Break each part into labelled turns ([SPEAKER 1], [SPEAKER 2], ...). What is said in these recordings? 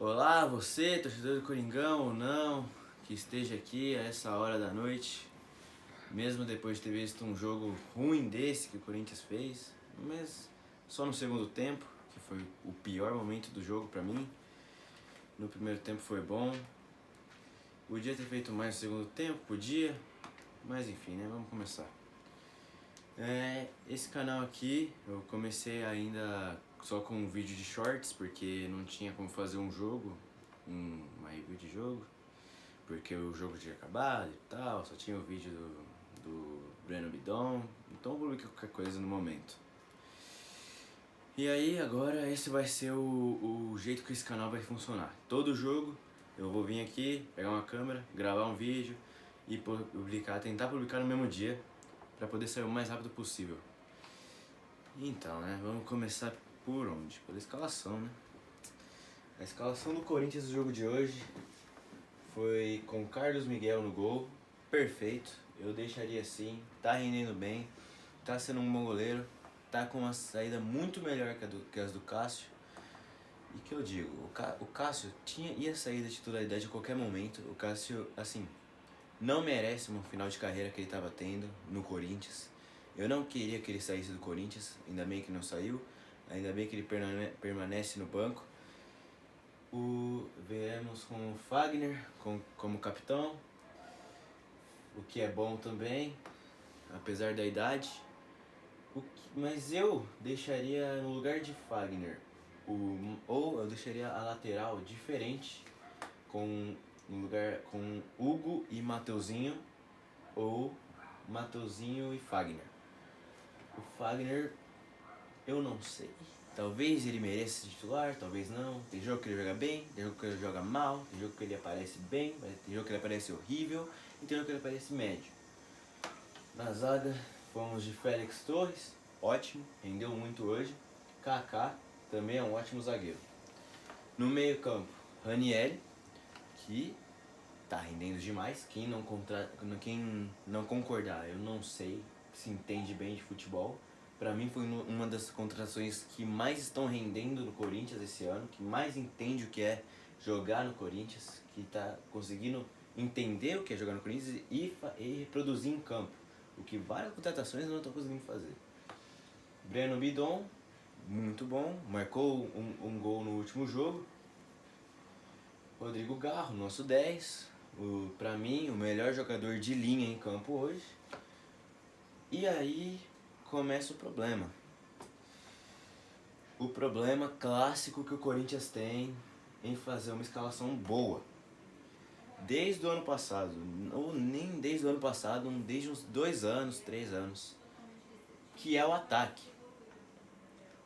[SPEAKER 1] Olá, você, torcedor do Coringão ou não, que esteja aqui a essa hora da noite, mesmo depois de ter visto um jogo ruim desse que o Corinthians fez, mas só no segundo tempo, que foi o pior momento do jogo pra mim. No primeiro tempo foi bom, podia ter feito mais no segundo tempo, podia, mas enfim, né, vamos começar. Esse canal aqui eu comecei ainda só com um vídeo de shorts, porque não tinha como fazer um jogo, uma review de jogo, porque o jogo tinha acabado e tal, só tinha o vídeo do Breno Bidon, então eu publiquei qualquer coisa no momento. E aí agora esse vai ser o jeito que esse canal vai funcionar. Todo jogo eu vou vir aqui, pegar uma câmera, gravar um vídeo e tentar publicar no mesmo dia, para poder sair o mais rápido possível. Então, né, vamos começar por onde? Pela escalação, né? A escalação do Corinthians no jogo de hoje foi com Carlos Miguel no gol, perfeito, eu deixaria assim, tá rendendo bem, tá sendo um bom goleiro, tá com uma saída muito melhor que as do Cássio. E que eu digo, o Cássio ia sair da titularidade a qualquer momento. O Cássio, assim, não merece um final de carreira que ele estava tendo no Corinthians. Eu não queria que ele saísse do Corinthians, ainda bem que não saiu, ainda bem que ele permanece no banco. Veremos com o Fagner como capitão, o que é bom também, apesar da idade. Mas eu deixaria no lugar de Fagner, ou eu deixaria a lateral diferente, no lugar com Hugo e Mateuzinho, ou Mateuzinho e Fagner. O Fagner, eu não sei. Talvez ele mereça titular, talvez não. Tem jogo que ele joga bem, tem jogo que ele joga mal, tem jogo que ele aparece bem, tem jogo que ele aparece horrível e tem jogo que ele aparece médio. Na zaga, fomos de Félix Torres, ótimo, rendeu muito hoje. Kaká, também é um ótimo zagueiro. No meio campo, Ranieri, que tá rendendo demais. Quem não concordar, eu não sei se entende bem de futebol. Pra mim foi uma das contratações que mais estão rendendo no Corinthians esse ano, que mais entende o que é jogar no Corinthians, que tá conseguindo entender o que é jogar no Corinthians e reproduzir em campo, o que várias contratações não estão conseguindo fazer. Breno Bidon, muito bom, marcou um gol no último jogo. Rodrigo Garro, nosso 10, pra mim o melhor jogador de linha em campo hoje. E aí começa o problema. O problema clássico que o Corinthians tem em fazer uma escalação boa. Desde o ano passado, ou nem desde o ano passado, desde uns 2 anos, 3 anos, que é o ataque.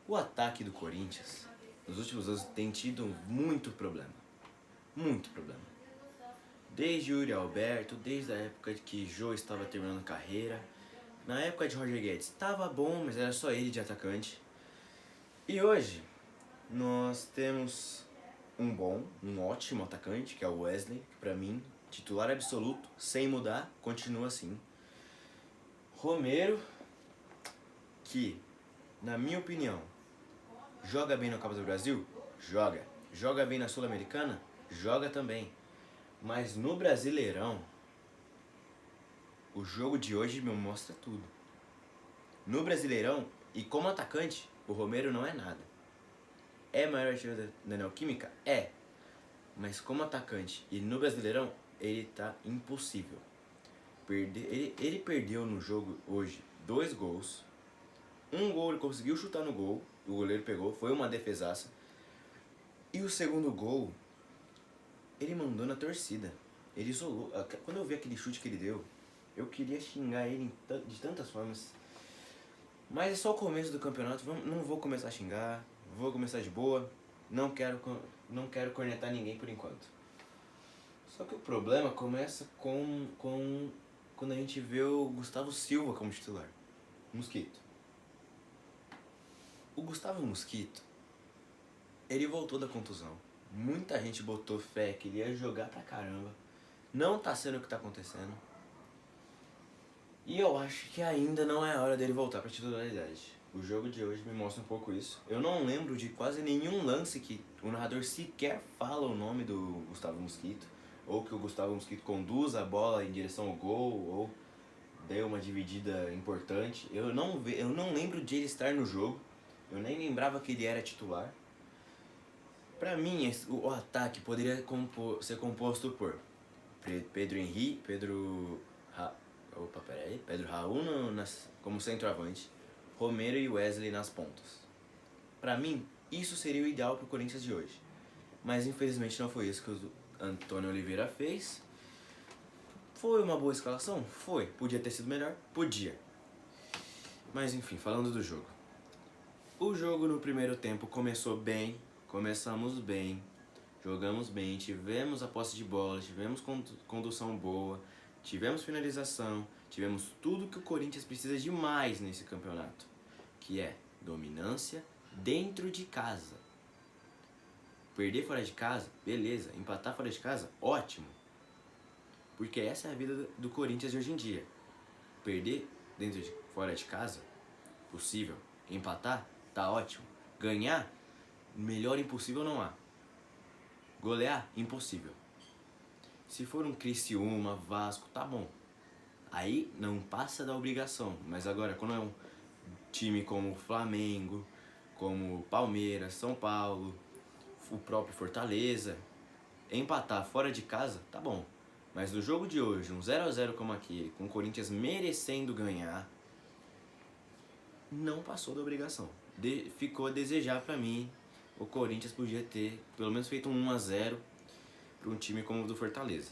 [SPEAKER 1] O ataque do Corinthians, nos últimos anos, tem tido muito problema. Muito problema. Desde Yuri Alberto, desde a época que Jô estava terminando a carreira. Na época de Roger Guedes estava bom, mas era só ele de atacante. E hoje nós temos um ótimo atacante, que é o Wesley, que pra mim, titular absoluto, sem mudar, continua assim. Romero, que, na minha opinião, joga bem na Copa do Brasil? Joga. Joga bem na Sul-Americana? Joga também. Mas no Brasileirão, o jogo de hoje me mostra tudo. No Brasileirão, e como atacante, o Romero não é nada. É maior artilheiro da Neoquímica? É. Mas como atacante e no Brasileirão, ele tá impossível. Ele perdeu no jogo hoje 2 gols. Um gol ele conseguiu chutar no gol, o goleiro pegou, foi uma defesaça. E o segundo gol, ele mandou na torcida. Ele isolou. Quando eu vi aquele chute que ele deu, eu queria xingar ele de tantas formas. Mas é só o começo do campeonato, não vou começar a xingar, vou começar de boa. Não quero cornetar ninguém por enquanto. Só que o problema começa quando a gente vê o Gustavo Silva como titular. Mosquito. O Gustavo Mosquito, ele voltou da contusão. Muita gente botou fé que ele ia jogar pra caramba. Não tá sendo o que tá acontecendo. E eu acho que ainda não é a hora dele voltar pra titularidade. O jogo de hoje me mostra um pouco isso. Eu não lembro de quase nenhum lance que o narrador sequer fala o nome do Gustavo Mosquito, ou que o Gustavo Mosquito conduz a bola em direção ao gol, ou dê uma dividida importante. Eu não lembro de ele estar no jogo, eu nem lembrava que ele era titular. Pra mim, o ataque poderia ser composto por Pedro Henrique, Pedro Raul como centroavante, Romero e Wesley nas pontas. Pra mim, isso seria o ideal pro Corinthians de hoje. Mas infelizmente não foi isso que o Antônio Oliveira fez. Foi uma boa escalação? Foi. Podia ter sido melhor? Podia. Mas enfim, falando do jogo. O jogo no primeiro tempo começou bem, começamos bem, jogamos bem, tivemos a posse de bola, tivemos condução boa, tivemos finalização, tivemos tudo que o Corinthians precisa de mais nesse campeonato, que é dominância dentro de casa. Perder fora de casa, beleza. Empatar fora de casa, ótimo. Porque essa é a vida do Corinthians de hoje em dia. Perder fora de casa, possível. Empatar, tá ótimo. Ganhar, melhor impossível não há. Golear, impossível. Se for um Criciúma, Vasco, tá bom. Aí não passa da obrigação. Mas agora, quando é um time como o Flamengo, como Palmeiras, São Paulo, o próprio Fortaleza, empatar fora de casa, tá bom. Mas no jogo de hoje, um 0x0 como aquele, com o Corinthians merecendo ganhar, não passou da obrigação. Ficou a desejar pra mim. O Corinthians podia ter pelo menos feito um 1x0 para um time como o do Fortaleza,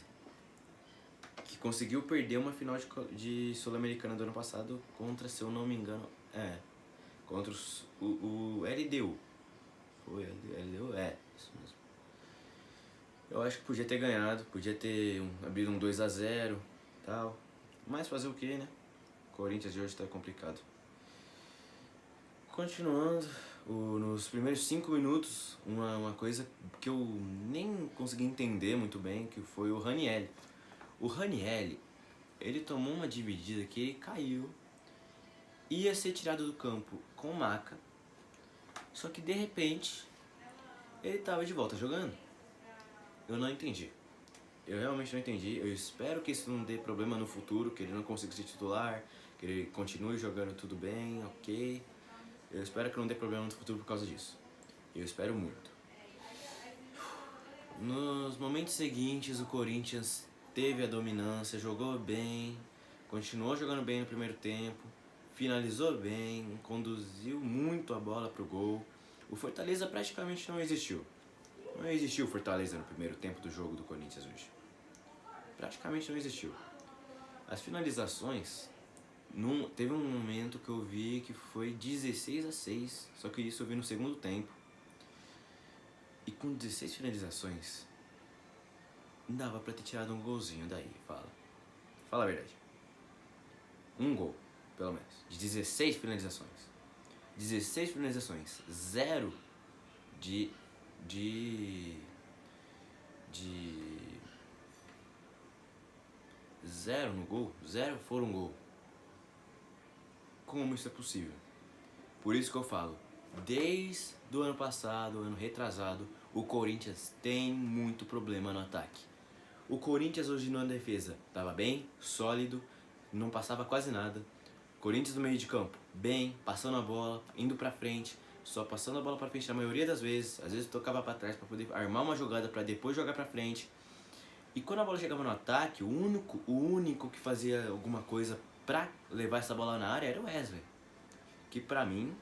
[SPEAKER 1] que conseguiu perder uma final de Sul-Americana do ano passado contra, se eu não me engano, contra o LDU. Foi LDU? É, isso mesmo. Eu acho que podia ter ganhado, podia ter abrido um 2x0 tal. Mas fazer o que, né? O Corinthians de hoje tá complicado. Continuando, nos primeiros 5 minutos, uma coisa que eu nem consegui entender muito bem, que foi o Ranieri. O Ranieri, ele tomou uma dividida que ele caiu, ia ser tirado do campo com maca, só que de repente ele tava de volta jogando. Eu não entendi. Eu realmente não entendi. Eu espero que isso não dê problema no futuro, que ele não consiga ser titular, que ele continue jogando tudo bem, ok. Eu espero que não dê problema no futuro por causa disso. Eu espero muito. Nos momentos seguintes, o Corinthians teve a dominância, jogou bem, continuou jogando bem no primeiro tempo, finalizou bem, conduziu muito a bola pro gol. O Fortaleza praticamente não existiu. Não existiu o Fortaleza no primeiro tempo do jogo do Corinthians hoje. Praticamente não existiu. As finalizações, teve um momento que eu vi que foi 16-6, só que isso eu vi no segundo tempo. E com 16 finalizações, dava pra ter tirado um golzinho daí, fala. Fala a verdade. Um gol, pelo menos, de 16 finalizações. 16 finalizações, 0 de 0 no gol, 0 foram gol. Como isso é possível? Por isso que eu falo, desde o ano passado, ano retrasado, o Corinthians tem muito problema no ataque. O Corinthians hoje na defesa estava bem, sólido, não passava quase nada. Corinthians no meio de campo, bem, passando a bola, indo pra frente, só passando a bola pra frente na maioria das vezes. Às vezes tocava pra trás pra poder armar uma jogada pra depois jogar pra frente. E quando a bola chegava no ataque, o único que fazia alguma coisa pra levar essa bola na área era o Wesley, que pra mim,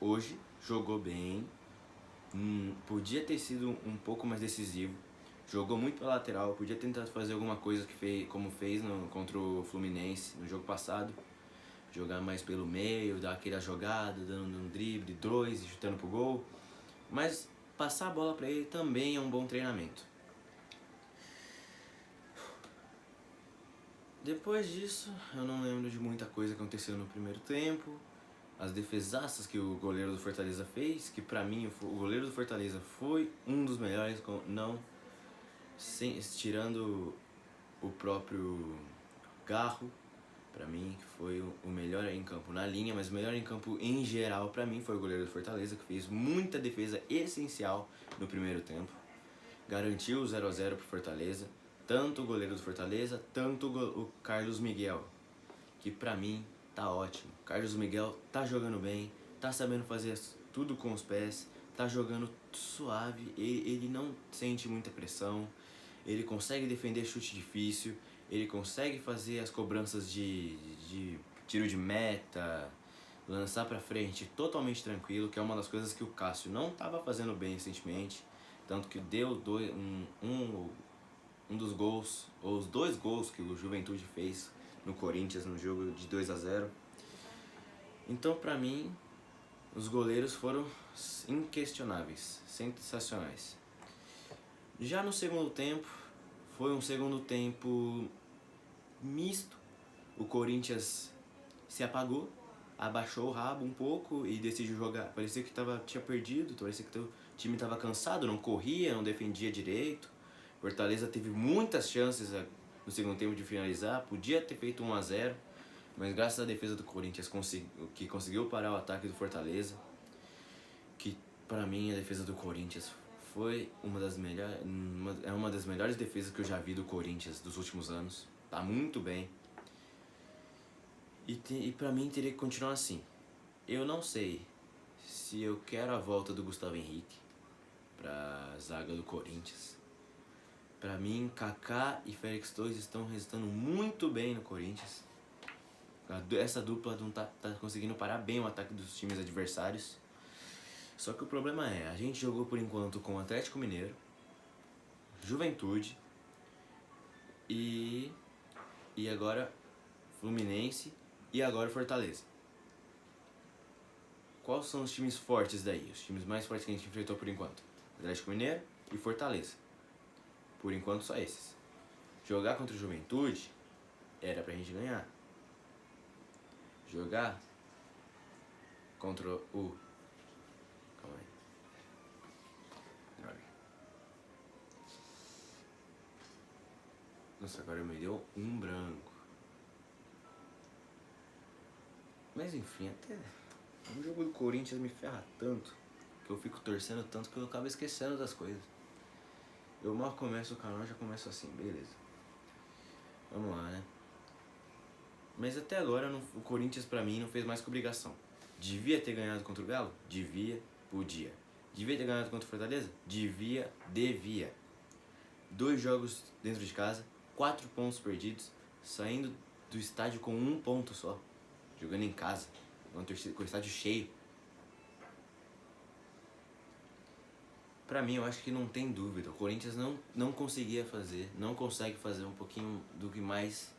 [SPEAKER 1] hoje, jogou bem, podia ter sido um pouco mais decisivo, jogou muito pela lateral, podia tentar fazer alguma coisa como fez contra o Fluminense no jogo passado, jogar mais pelo meio, dar aquela jogada, dando um drible, 2 e chutando pro gol, mas passar a bola pra ele também é um bom treinamento. Depois disso, eu não lembro de muita coisa que aconteceu no primeiro tempo. As defesaças que o goleiro do Fortaleza fez, que pra mim o goleiro do Fortaleza foi um dos melhores, tirando o próprio Garro, Pra mim, que foi o melhor em campo na linha, mas o melhor em campo em geral pra mim foi o goleiro do Fortaleza, que fez muita defesa essencial no primeiro tempo. Garantiu o 0 a 0 pro Fortaleza, tanto o goleiro do Fortaleza, tanto o Carlos Miguel, que pra mim tá ótimo. Carlos Miguel tá jogando bem, tá sabendo fazer tudo com os pés, tá jogando suave, ele não sente muita pressão, ele consegue defender chute difícil, ele consegue fazer as cobranças de tiro de meta, lançar pra frente totalmente tranquilo, que é uma das coisas que o Cássio não estava fazendo bem recentemente, tanto que deu um dos gols, ou os dois gols que o Juventude fez no Corinthians no jogo de 2 a 0. Então, pra mim, os goleiros foram inquestionáveis, sensacionais. Já no segundo tempo, foi um segundo tempo misto. O Corinthians se apagou, abaixou o rabo um pouco e decidiu jogar. Parecia que tinha perdido, parecia que o time estava cansado, não corria, não defendia direito. Fortaleza teve muitas chances no segundo tempo de finalizar, podia ter feito 1 a 0, mas graças à defesa do Corinthians que conseguiu parar o ataque do Fortaleza, que pra mim a defesa do Corinthians foi uma das melhores defesas que eu já vi do Corinthians dos últimos anos. Tá muito bem. E pra mim teria que continuar assim. Eu não sei se eu quero a volta do Gustavo Henrique pra zaga do Corinthians. Pra mim, Kaká e Félix Torres estão resultando muito bem no Corinthians. Essa dupla não tá conseguindo parar bem o ataque dos times adversários. Só que o problema é, a gente jogou por enquanto com o Atlético Mineiro, Juventude e agora Fluminense e agora Fortaleza. Quais são os times fortes daí? Os times mais fortes que a gente enfrentou por enquanto? Atlético Mineiro e Fortaleza. Por enquanto só esses. Jogar contra o Juventude era pra gente ganhar. Jogar contra o... Calma aí. Droga. Nossa, agora me deu um branco. Mas enfim, até o jogo do Corinthians me ferra tanto, que eu fico torcendo tanto que eu acabo esquecendo das coisas. Eu mal começo o canal, já começo assim, beleza. Vamos lá, né? Mas até agora o Corinthians pra mim não fez mais que obrigação. Devia ter ganhado contra o Galo? Devia, podia. Devia ter ganhado contra o Fortaleza? Devia, devia. 2 jogos dentro de casa, 4 pontos perdidos, saindo do estádio com 1 ponto só. Jogando em casa, com o estádio cheio. Pra mim, eu acho que não tem dúvida. O Corinthians não consegue fazer um pouquinho do que mais.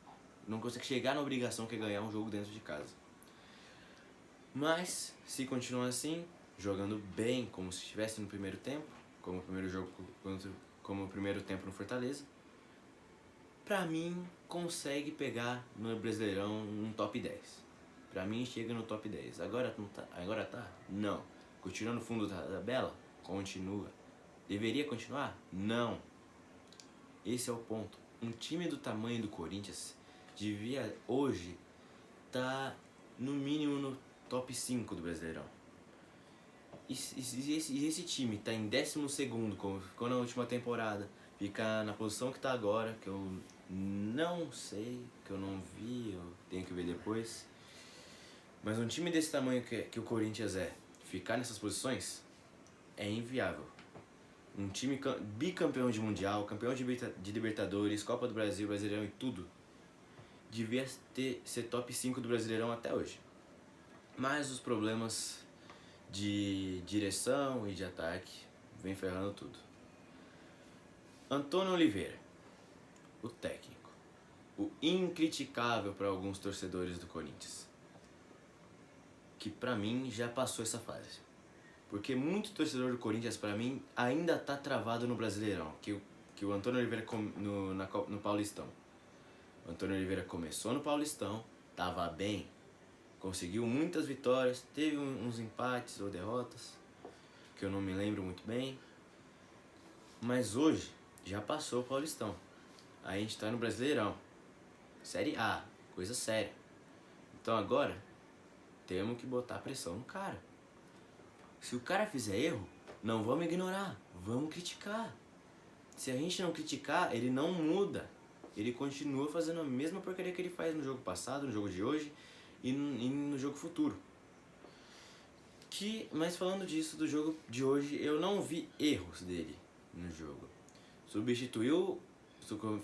[SPEAKER 1] Não consegue chegar na obrigação que é ganhar um jogo dentro de casa. Mas, se continuar assim, jogando bem, como se estivesse no primeiro tempo, como o primeiro tempo no Fortaleza, pra mim, consegue pegar no Brasileirão um top 10. Pra mim, chega no top 10. Agora tá? Não. Continua no fundo da tabela? Continua. Deveria continuar? Não. Esse é o ponto. Um time do tamanho do Corinthians devia hoje tá no mínimo no top 5 do Brasileirão. E esse time tá em 12º, como ficou na última temporada, ficar na posição que tá agora, que eu não sei, que eu não vi, eu tenho que ver depois. Mas um time desse tamanho que o Corinthians ficar nessas posições é inviável. Um time bicampeão de Mundial, campeão de Libertadores, Copa do Brasil, Brasileirão e tudo, devia ser top 5 do Brasileirão até hoje. Mas os problemas de direção e de ataque vem ferrando tudo. Antônio Oliveira, o técnico, o incriticável para alguns torcedores do Corinthians, que pra mim já passou essa fase. Porque muito torcedor do Corinthians, pra mim, ainda tá travado no Brasileirão, que o Antônio Oliveira no Paulistão. O Antônio Oliveira começou no Paulistão, tava bem, conseguiu muitas vitórias, teve uns empates ou derrotas, que eu não me lembro muito bem. Mas hoje, já passou o Paulistão. A gente tá no Brasileirão. Série A, coisa séria. Então agora, temos que botar pressão no cara. Se o cara fizer erro, não vamos ignorar, vamos criticar. Se a gente não criticar, ele não muda. Ele continua fazendo a mesma porcaria que ele faz no jogo passado, no jogo de hoje e no jogo futuro. Mas falando disso, do jogo de hoje, eu não vi erros dele no jogo.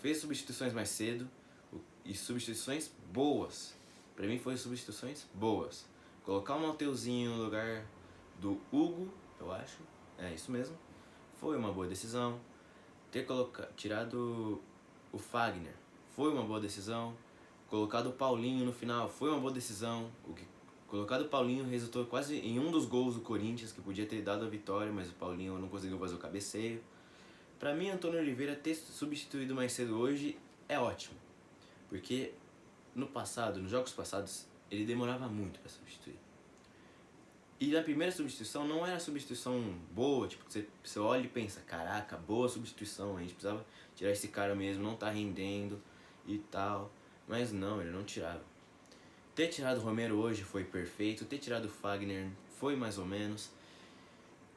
[SPEAKER 1] Fez substituições mais cedo e substituições boas. Pra mim foi substituições boas. Colocar o Mateuzinho no lugar do Hugo, eu acho, é isso mesmo, foi uma boa decisão. Ter tirado o Fagner foi uma boa decisão. Colocado o Paulinho no final foi uma boa decisão. Colocado o Paulinho resultou quase em um dos gols do Corinthians, que podia ter dado a vitória, mas o Paulinho não conseguiu fazer o cabeceio. Pra mim, Antônio Oliveira ter substituído mais cedo hoje é ótimo. Porque nos jogos passados, ele demorava muito pra substituir. E na primeira substituição não era substituição boa, tipo, você olha e pensa, caraca, boa substituição, a gente precisava tirar esse cara mesmo, não tá rendendo e tal. Mas não, ele não tirava. Ter tirado o Romero hoje foi perfeito, ter tirado o Fagner foi mais ou menos.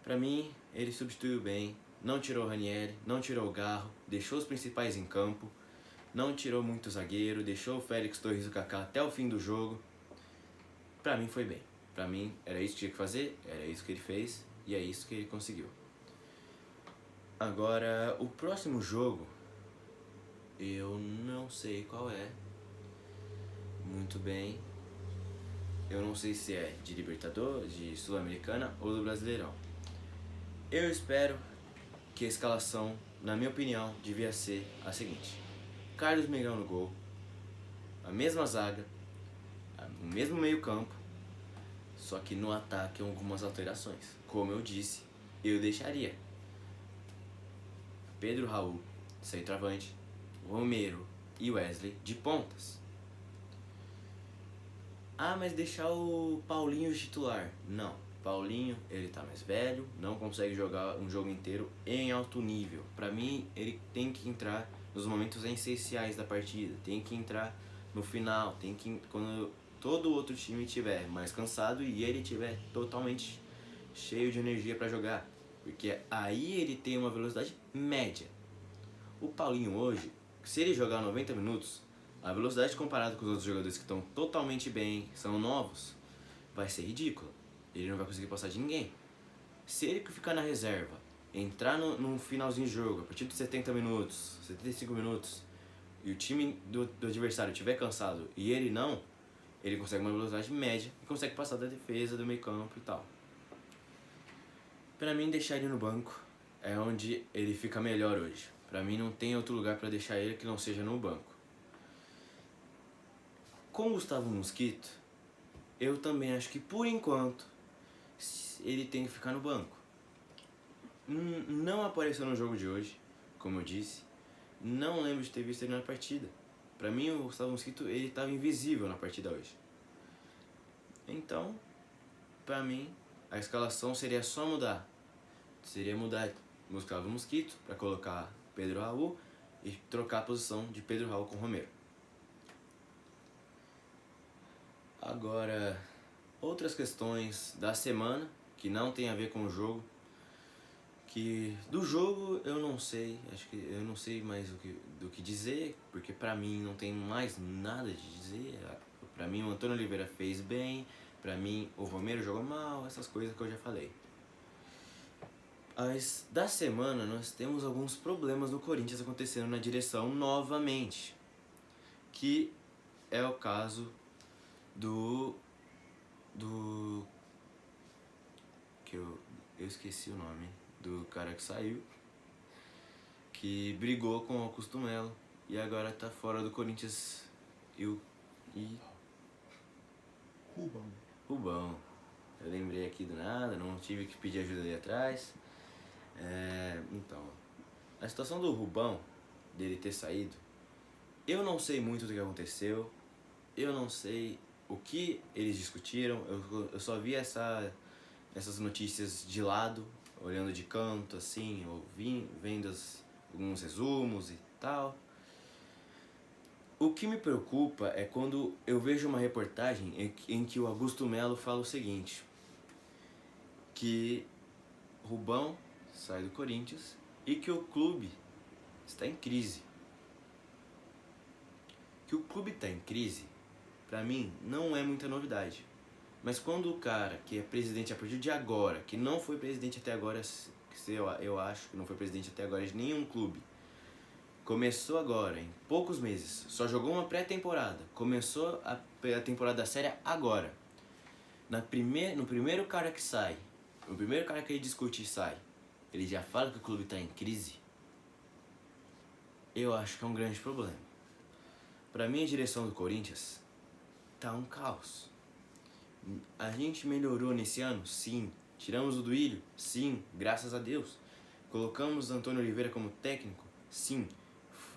[SPEAKER 1] Pra mim, ele substituiu bem, não tirou o Ranieri, não tirou o Garro, deixou os principais em campo, não tirou muito zagueiro, deixou o Félix Torres e o Kaká até o fim do jogo. Pra mim foi bem. Pra mim, era isso que tinha que fazer, era isso que ele fez e é isso que ele conseguiu. Agora, o próximo jogo, eu não sei qual é. Muito bem. Eu não sei se é de Libertadores, de Sul-Americana ou do Brasileirão. Eu espero que a escalação, na minha opinião, devia ser a seguinte: Carlos Miguel no gol, a mesma zaga, o mesmo meio-campo, só que no ataque algumas alterações. Como eu disse, eu deixaria Pedro Raul, centroavante, Romero e Wesley de pontas. Ah, mas deixar o Paulinho titular? Não. Paulinho, ele tá mais velho, não consegue jogar um jogo inteiro em alto nível. Pra mim, ele tem que entrar nos momentos essenciais da partida, tem que entrar no final, quando todo o outro time estiver mais cansado e ele estiver totalmente cheio de energia pra jogar, porque aí ele tem uma velocidade média. O Paulinho hoje, se ele jogar 90 minutos, a velocidade comparada com os outros jogadores que estão totalmente bem, são novos, vai ser ridícula. Ele não vai conseguir passar de ninguém. Se ele ficar na reserva, entrar no finalzinho de jogo, a partir de 70 minutos, 75 minutos, e o time do adversário estiver cansado e ele não, ele consegue uma velocidade média e consegue passar da defesa, do meio campo e tal. Pra mim, deixar ele no banco é onde ele fica melhor hoje. Pra mim, não tem outro lugar pra deixar ele que não seja no banco. Com o Gustavo Mosquito, eu também acho que por enquanto ele tem que ficar no banco. Não apareceu no jogo de hoje, como eu disse. Não lembro de ter visto ele na partida. Pra mim, o Gustavo Mosquito, ele estava invisível na partida hoje. Então, pra mim, a escalação seria só mudar. Seria mudar Gustavo Mosquito para colocar Pedro Raul e trocar a posição de Pedro Raul com Romero. Agora, outras questões da semana que não tem a ver com o jogo. Que do jogo eu não sei, acho que eu não sei mais do que dizer, porque pra mim não tem mais nada de dizer. Pra mim o Antônio Oliveira fez bem, pra mim o Romero jogou mal, essas coisas que eu já falei. Mas da semana nós temos alguns problemas no Corinthians acontecendo na direção novamente. Que é o caso que eu esqueci o nome do cara que saiu, que brigou com o Augusto Melo e agora tá fora do Corinthians. Rubão. Eu lembrei aqui do nada, não tive que pedir ajuda ali atrás. Então, a situação do Rubão, dele ter saído, eu não sei muito do que aconteceu, eu não sei o que eles discutiram, eu só vi essas notícias de lado, olhando de canto, assim, vendo alguns resumos e tal. O que me preocupa é quando eu vejo uma reportagem em que o Augusto Melo fala o seguinte, que Rubão sai do Corinthians e que o clube está em crise. Que o clube está em crise, pra mim, não é muita novidade. Mas quando o cara que é presidente a partir de agora, que não foi presidente até agora, eu acho que não foi presidente até agora de nenhum clube, começou agora, em poucos meses, só jogou uma pré-temporada, começou a temporada séria agora. No primeiro cara que sai, o primeiro cara que ele discute e sai, ele já fala que o clube está em crise, eu acho que é um grande problema. Pra mim, a direção do Corinthians tá um caos. A gente melhorou nesse ano? Sim. Tiramos o Duílio? Sim, graças a Deus. Colocamos Antônio Oliveira como técnico? Sim.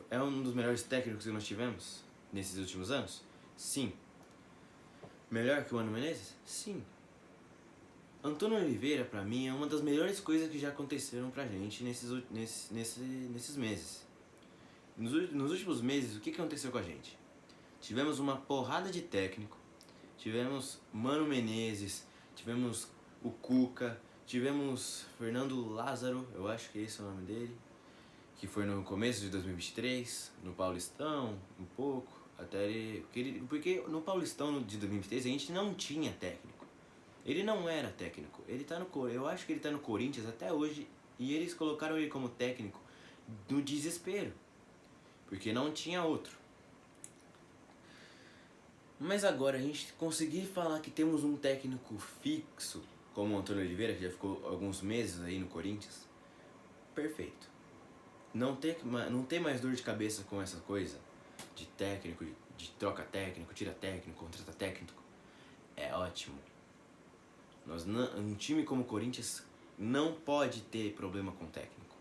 [SPEAKER 1] É um dos melhores técnicos que nós tivemos nesses últimos anos? Sim. Melhor que o Mano Menezes? Sim. Antônio Oliveira, pra mim, é uma das melhores coisas que já aconteceram pra gente nesses meses. Nos últimos meses, o que aconteceu com a gente? Tivemos uma porrada de técnico, tivemos Mano Menezes, tivemos o Cuca, tivemos Fernando Lázaro, eu acho que esse é o nome dele, que foi no começo de 2023, no Paulistão, um pouco, até porque no Paulistão de 2023 a gente não tinha técnico. Ele não era técnico, eu acho que ele tá no Corinthians até hoje e eles colocaram ele como técnico no desespero, porque não tinha outro. Mas agora a gente conseguir falar que temos um técnico fixo, como o Antônio Oliveira, que já ficou alguns meses aí no Corinthians, perfeito. Não ter mais dor de cabeça com essa coisa de técnico, de troca técnico, tira técnico, contrata técnico, é ótimo. Um time como o Corinthians não pode ter problema com técnico.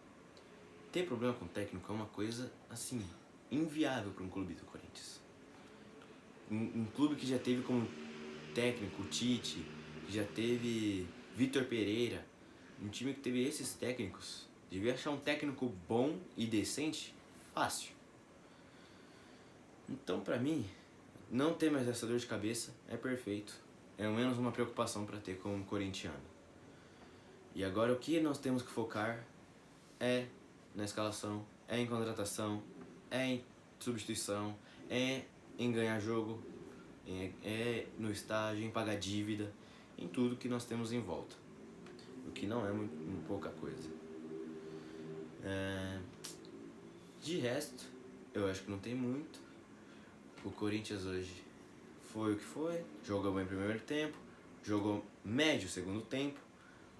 [SPEAKER 1] Ter problema com técnico é uma coisa, assim, inviável para um clube do Corinthians. Um clube que já teve como técnico o Tite, que já teve Vitor Pereira, um time que teve esses técnicos, devia achar um técnico bom e decente fácil. Então, pra mim, não ter mais essa dor de cabeça é perfeito. É ao menos uma preocupação para ter como corintiano. E agora o que nós temos que focar é na escalação, é em contratação, é em substituição, é em ganhar jogo, é no estádio, em pagar dívida, em tudo que nós temos em volta. O que não é muito pouca coisa. De resto, eu acho que não tem muito. O Corinthians hoje foi o que foi, jogou bem o primeiro tempo, jogou médio o segundo tempo.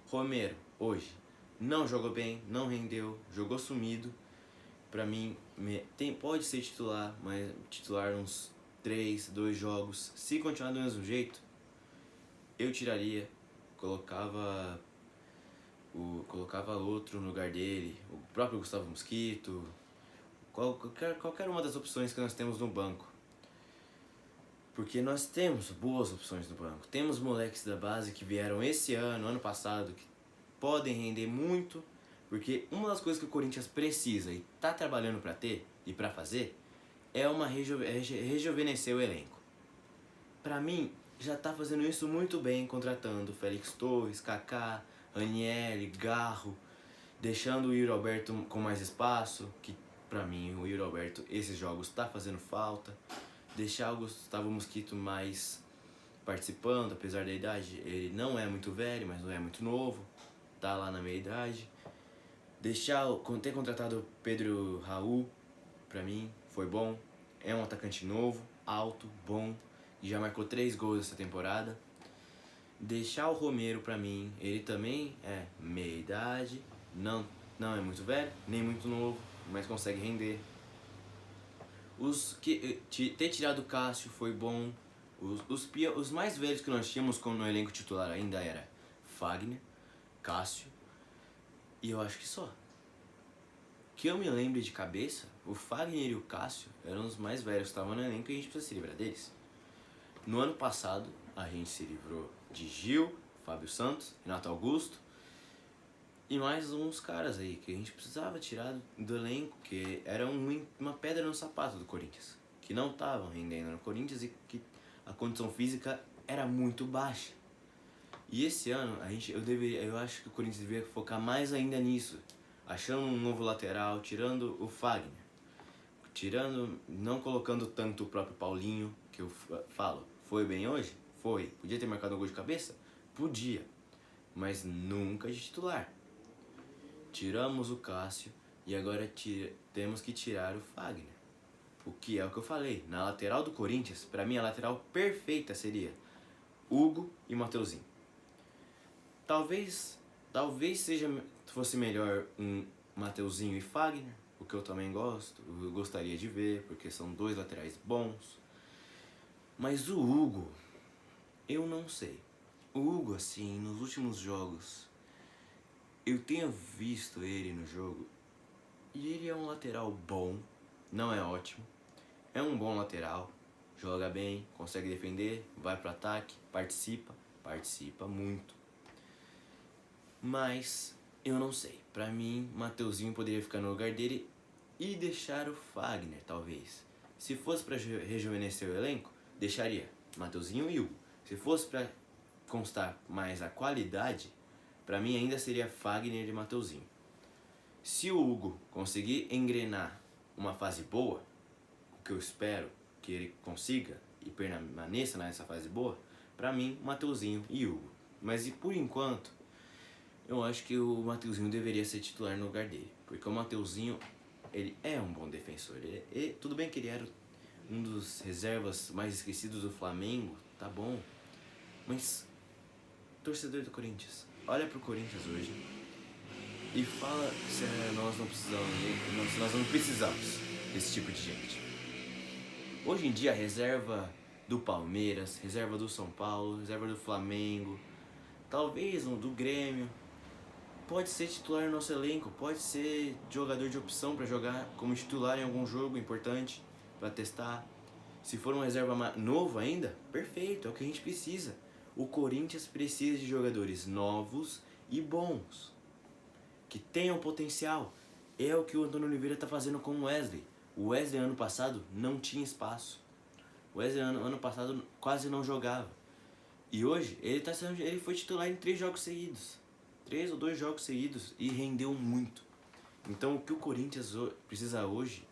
[SPEAKER 1] Romero, hoje, não jogou bem, não rendeu, jogou sumido. Pra mim, pode ser titular, mas titular uns 2 jogos. Se continuar do mesmo jeito, eu tiraria, colocava outro no lugar dele, o próprio Gustavo Mosquito, qualquer uma das opções que nós temos no banco. Porque nós temos boas opções no banco. Temos moleques da base que vieram esse ano passado, que podem render muito. Porque uma das coisas que o Corinthians precisa e tá trabalhando para ter e para fazer é rejuvenescer o elenco. Para mim, já tá fazendo isso muito bem, contratando Félix Torres, Kaká, Ranieri, Garro, deixando o Yuri Alberto com mais espaço, que para mim o Yuri Alberto esses jogos tá fazendo falta. Deixar o Gustavo Mosquito mais participando, apesar da idade, ele não é muito velho, mas não é muito novo, tá lá na meia idade. Ter contratado o Pedro Raul, pra mim, foi bom. É um atacante novo, alto, bom, e já marcou 3 gols essa temporada. Deixar o Romero, pra mim, ele também é meia idade, não é muito velho, nem muito novo, mas consegue render. Ter tirado o Cássio foi bom. Os mais velhos que nós tínhamos no elenco titular ainda era Fagner, Cássio, e eu acho que só. Que eu me lembre de cabeça, o Fagner e o Cássio eram os mais velhos que estavam no elenco e a gente precisa se livrar deles. No ano passado, a gente se livrou de Gil, Fábio Santos, Renato Augusto e mais uns caras aí que a gente precisava tirar do elenco, que era uma pedra no sapato do Corinthians. que não estavam rendendo no Corinthians e que a condição física era muito baixa. E esse ano eu acho que o Corinthians deveria focar mais ainda nisso, achando um novo lateral, tirando o Fagner, não colocando tanto o próprio Paulinho, que eu falo, foi bem hoje? Foi. Podia ter marcado um gol de cabeça? Podia, mas nunca de titular. Tiramos o Cássio e agora temos que tirar o Fagner. O que é o que eu falei, na lateral do Corinthians, pra mim a lateral perfeita seria Hugo e Mateuzinho. Talvez fosse melhor um Mateuzinho e Fagner, o que eu também gosto, eu gostaria de ver, porque são dois laterais bons. Mas o Hugo, eu não sei. O Hugo, assim, nos últimos jogos, eu tenho visto ele no jogo, e ele é um lateral bom, não é ótimo, é um bom lateral, joga bem, consegue defender, vai pro ataque, participa muito. Mas eu não sei. Pra mim, Mateuzinho poderia ficar no lugar dele e deixar o Fagner, talvez. Se fosse pra rejuvenescer o elenco, deixaria Mateuzinho e Hugo. Se fosse pra constar mais a qualidade, pra mim ainda seria Fagner e Mateuzinho. Se o Hugo conseguir engrenar uma fase boa, o que eu espero que ele consiga e permaneça nessa fase boa, pra mim, Mateuzinho e Hugo. Mas e por enquanto, eu acho que o Mateuzinho deveria ser titular no lugar dele. Porque o Mateuzinho, ele é um bom defensor. Tudo bem que ele era um dos reservas mais esquecidos do Flamengo, tá bom. Mas, torcedor do Corinthians, olha pro Corinthians hoje e fala se nós não precisamos, se nós não precisamos desse tipo de gente. Hoje em dia, a reserva do Palmeiras, reserva do São Paulo, reserva do Flamengo, talvez um do Grêmio, pode ser titular no nosso elenco, pode ser jogador de opção para jogar como titular em algum jogo importante, para testar. Se for uma reserva novo ainda, perfeito, é o que a gente precisa. O Corinthians precisa de jogadores novos e bons, que tenham potencial. É o que o Antônio Oliveira está fazendo com o Wesley. O Wesley ano passado não tinha espaço. O Wesley ano passado quase não jogava. E hoje ele foi titular em 3 jogos seguidos. 3 ou 2 jogos seguidos e rendeu muito. Então o que o Corinthians precisa hoje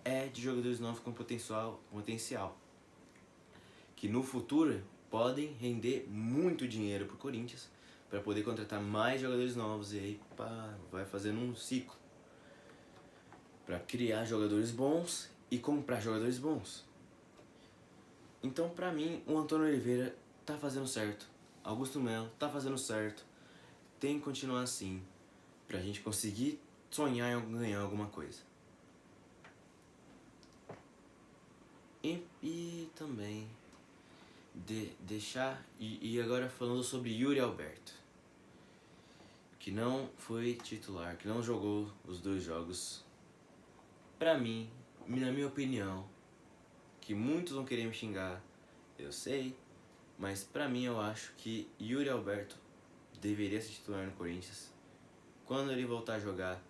[SPEAKER 1] é de jogadores novos com potencial. Que no futuro podem render muito dinheiro pro Corinthians para poder contratar mais jogadores novos e aí vai fazendo um ciclo. Para criar jogadores bons e comprar jogadores bons. Então pra mim o Antônio Oliveira tá fazendo certo. Augusto Melo tá fazendo certo. Tem que continuar assim, pra gente conseguir sonhar em ganhar alguma coisa. E também deixar, e agora falando sobre Yuri Alberto, que não foi titular, que não jogou os 2 jogos. Pra mim, na minha opinião, que muitos vão querer me xingar, eu sei, mas pra mim eu acho que Yuri Alberto deveria ser titular no Corinthians. Quando ele voltar a jogar,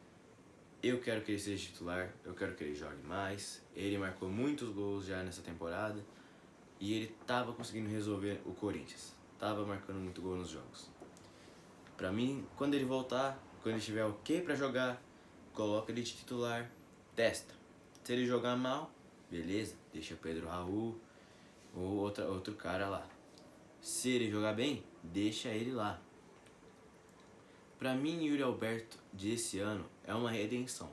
[SPEAKER 1] eu quero que ele seja titular, eu quero que ele jogue mais. Ele marcou muitos gols já nessa temporada e ele tava conseguindo resolver o Corinthians. Tava marcando muito gol nos jogos. Pra mim, quando ele voltar, quando ele estiver ok pra jogar, coloca ele de titular, testa. Se ele jogar mal, beleza, deixa o Pedro Raul ou outro cara lá. Se ele jogar bem, deixa ele lá. Pra mim, Yuri Alberto desse ano é uma redenção.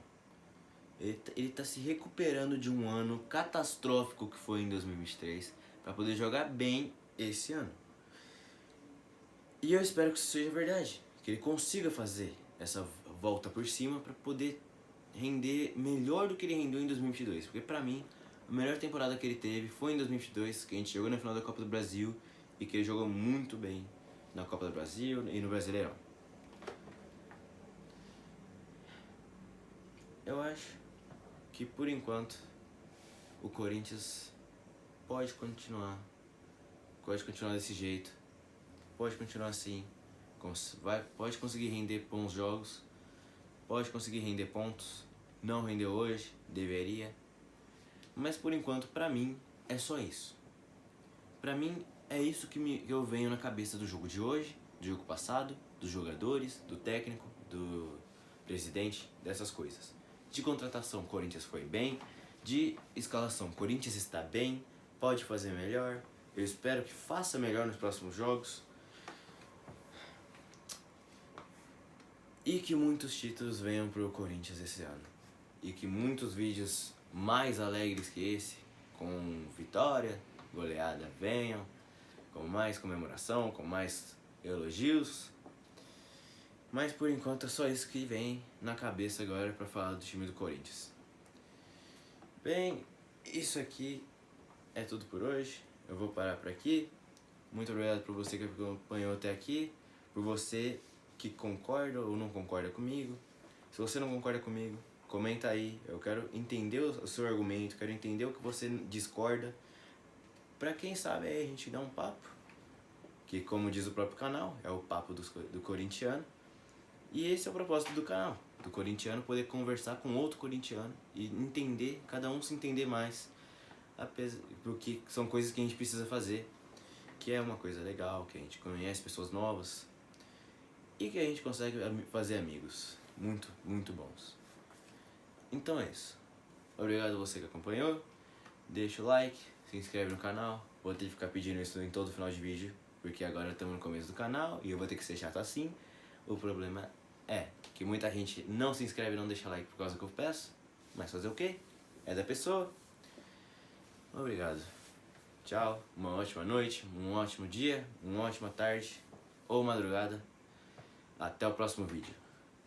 [SPEAKER 1] Ele tá se recuperando de um ano catastrófico que foi em 2023 para poder jogar bem esse ano. E eu espero que isso seja verdade, que ele consiga fazer essa volta por cima para poder render melhor do que ele rendeu em 2022. Porque pra mim, a melhor temporada que ele teve foi em 2022, que a gente jogou na final da Copa do Brasil e que ele jogou muito bem na Copa do Brasil e no Brasileirão. Eu acho que por enquanto o Corinthians pode continuar desse jeito, pode continuar assim, pode conseguir render bons jogos, pode conseguir render pontos, não rendeu hoje, deveria, Mas por enquanto, pra mim, é só isso. Pra mim, é isso que eu venho na cabeça do jogo de hoje, do jogo passado, dos jogadores, do técnico, do presidente, dessas coisas. De contratação, Corinthians foi bem. De escalação, Corinthians está bem, pode fazer melhor. Eu espero que faça melhor nos próximos jogos. E que muitos títulos venham pro Corinthians esse ano. E que muitos vídeos mais alegres que esse, com vitória, goleada, venham. Com mais comemoração, com mais elogios. Mas por enquanto é só isso que vem na cabeça agora pra falar do time do Corinthians. Bem, isso aqui é tudo por hoje. Eu vou parar por aqui. Muito obrigado por você que acompanhou até aqui. Por você que concorda ou não concorda comigo. Se você não concorda comigo, comenta aí. Eu quero entender o seu argumento, quero entender o que você discorda. Pra quem sabe aí a gente dá um papo. Que como diz o próprio canal, é o papo do corintiano. E esse é o propósito do canal. Do corintiano poder conversar com outro corintiano e entender, cada um se entender mais. Porque são coisas que a gente precisa fazer. Que é uma coisa legal, que a gente conhece pessoas novas. E que a gente consegue fazer amigos muito, muito bons. Então é isso. Obrigado a você que acompanhou. Deixa o like, se inscreve no canal. Vou ter que ficar pedindo isso em todo final de vídeo, porque agora estamos no começo do canal e eu vou ter que ser chato assim. O problema é que muita gente não se inscreve e não deixa like por causa que eu peço. Mas fazer o quê? É da pessoa. Obrigado. Tchau, uma ótima noite, um ótimo dia, uma ótima tarde ou madrugada. Até o próximo vídeo.